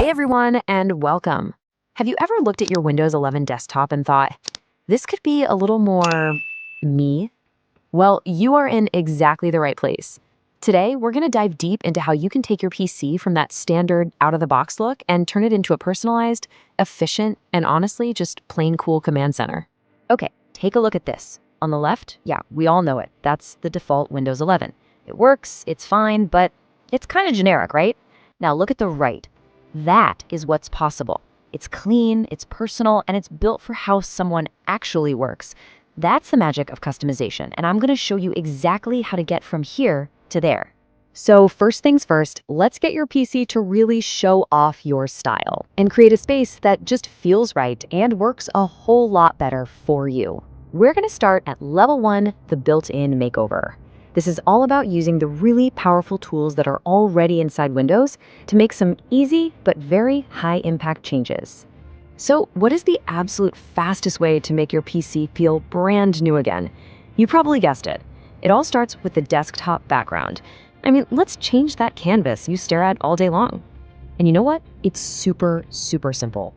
Hey everyone, and welcome. Have you ever looked at your Windows 11 desktop and thought, this could be a little more me? Well, you are in exactly the right place. Today, we're going to dive deep into how you can take your PC from that standard out-of-the-box look and turn it into a personalized, efficient, and honestly, just plain cool command center. Okay, take a look at this. On the left, yeah, we all know it. That's the default Windows 11. It works, it's fine, but it's kind of generic, right? Now look at the right. That is what's possible. It's clean, it's personal, and it's built for how someone actually works. That's the magic of customization, and I'm going to show you exactly how to get from here to there. So first things first, let's get your PC to really show off your style and create a space that just feels right and works a whole lot better for you. We're going to start at level 1, the built-in makeover. This is all about using the really powerful tools that are already inside Windows to make some easy but very high-impact changes. So what is the absolute fastest way to make your PC feel brand new again? You probably guessed it. It all starts with the desktop background. I mean, let's change that canvas you stare at all day long. And you know what? It's super, super simple.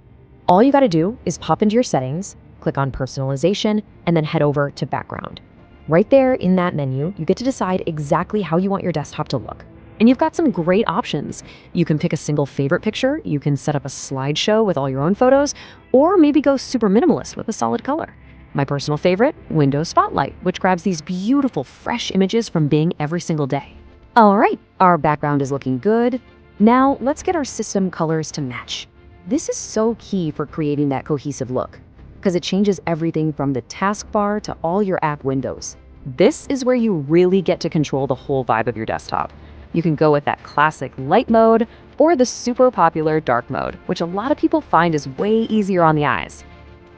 All you gotta do is pop into your settings, click on personalization, and then head over to background. Right there in that menu, you get to decide exactly how you want your desktop to look. And you've got some great options. You can pick a single favorite picture, you can set up a slideshow with all your own photos, or maybe go super minimalist with a solid color. My personal favorite, Windows Spotlight, which grabs these beautiful, fresh images from Bing every single day. All right, our background is looking good. Now let's get our system colors to match. This is so key for creating that cohesive look, because it changes everything from the taskbar to all your app windows. This is where you really get to control the whole vibe of your desktop. You can go with that classic light mode or the super popular dark mode, which a lot of people find is way easier on the eyes.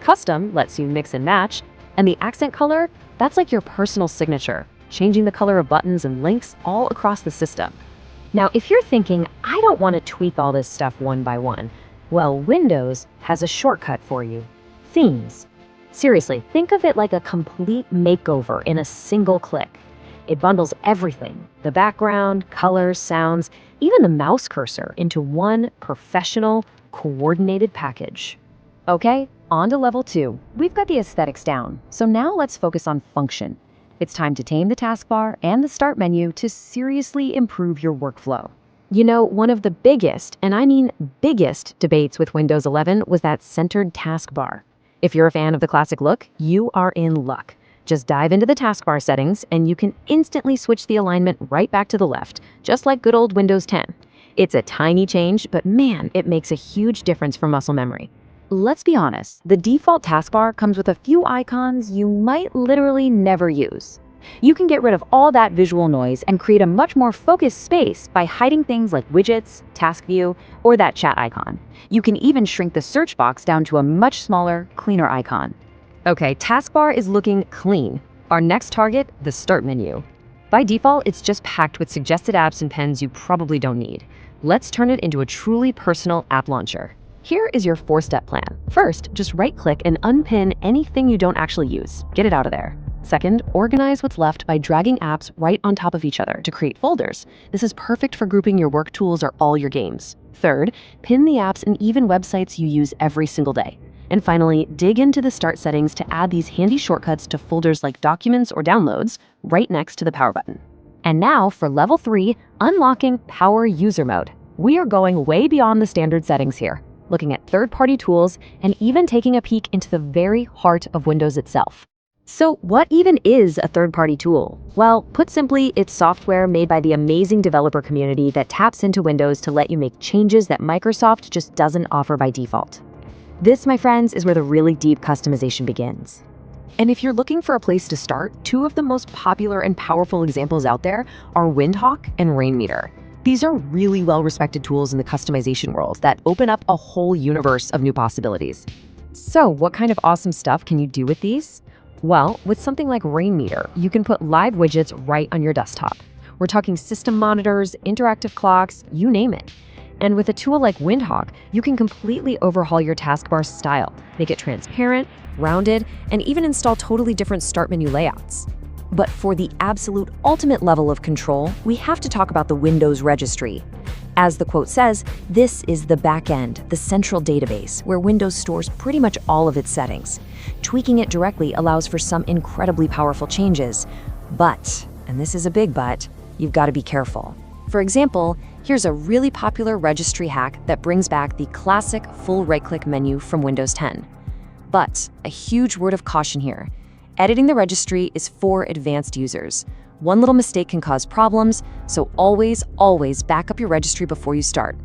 Custom lets you mix and match, and the accent color, that's like your personal signature, changing the color of buttons and links all across the system. Now, if you're thinking, I don't want to tweak all this stuff one by one, well, Windows has a shortcut for you. Themes. Seriously, think of it like a complete makeover in a single click. It bundles everything, the background, colors, sounds, even the mouse cursor into one professional, coordinated package. Okay, on to level 2. We've got the aesthetics down, so now let's focus on function. It's time to tame the taskbar and the start menu to seriously improve your workflow. You know, one of the biggest, and I mean biggest, debates with Windows 11 was that centered taskbar. If you're a fan of the classic look, you are in luck. Just dive into the taskbar settings and you can instantly switch the alignment right back to the left, just like good old Windows 10. It's a tiny change, but man, it makes a huge difference for muscle memory. Let's be honest, the default taskbar comes with a few icons you might literally never use. You can get rid of all that visual noise and create a much more focused space by hiding things like widgets, task view, or that chat icon. You can even shrink the search box down to a much smaller, cleaner icon. Okay, taskbar is looking clean. Our next target, the start menu. By default, it's just packed with suggested apps and pens you probably don't need. Let's turn it into a truly personal app launcher. Here is your 4-step plan. First, just right-click and unpin anything you don't actually use. Get it out of there. Second, organize what's left by dragging apps right on top of each other to create folders. This is perfect for grouping your work tools or all your games. Third, pin the apps and even websites you use every single day. And finally, dig into the start settings to add these handy shortcuts to folders like documents or downloads right next to the power button. And now for level 3, unlocking power user mode. We are going way beyond the standard settings here, looking at third-party tools and even taking a peek into the very heart of Windows itself. So what even is a third-party tool? Well, put simply, it's software made by the amazing developer community that taps into Windows to let you make changes that Microsoft just doesn't offer by default. This, my friends, is where the really deep customization begins. And if you're looking for a place to start, 2 of the most popular and powerful examples out there are Windhawk and Rainmeter. These are really well-respected tools in the customization world that open up a whole universe of new possibilities. So what kind of awesome stuff can you do with these? Well, with something like Rainmeter, you can put live widgets right on your desktop. We're talking system monitors, interactive clocks, you name it. And with a tool like Windhawk, you can completely overhaul your taskbar style, make it transparent, rounded, and even install totally different start menu layouts. But for the absolute ultimate level of control, we have to talk about the Windows registry. As the quote says, this is the back end, the central database, where Windows stores pretty much all of its settings. Tweaking it directly allows for some incredibly powerful changes. But, and this is a big but, you've got to be careful. For example, here's a really popular registry hack that brings back the classic full right-click menu from Windows 10. But a huge word of caution here. Editing the registry is for advanced users. One little mistake can cause problems, so always back up your registry before you start.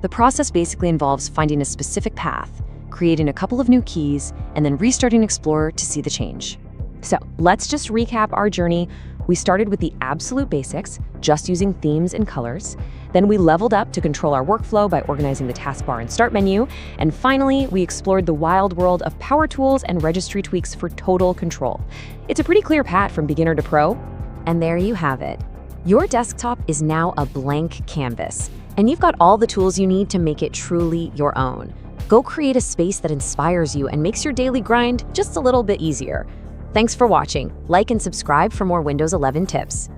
The process basically involves finding a specific path, creating a couple of new keys, and then restarting Explorer to see the change. So let's just recap our journey. We started with the absolute basics, just using themes and colors. Then we leveled up to control our workflow by organizing the taskbar and start menu. And finally, we explored the wild world of power tools and registry tweaks for total control. It's a pretty clear path from beginner to pro. And there you have it. Your desktop is now a blank canvas, and you've got all the tools you need to make it truly your own. Go create a space that inspires you and makes your daily grind just a little bit easier. Thanks for watching. Like and subscribe for more Windows 11 tips.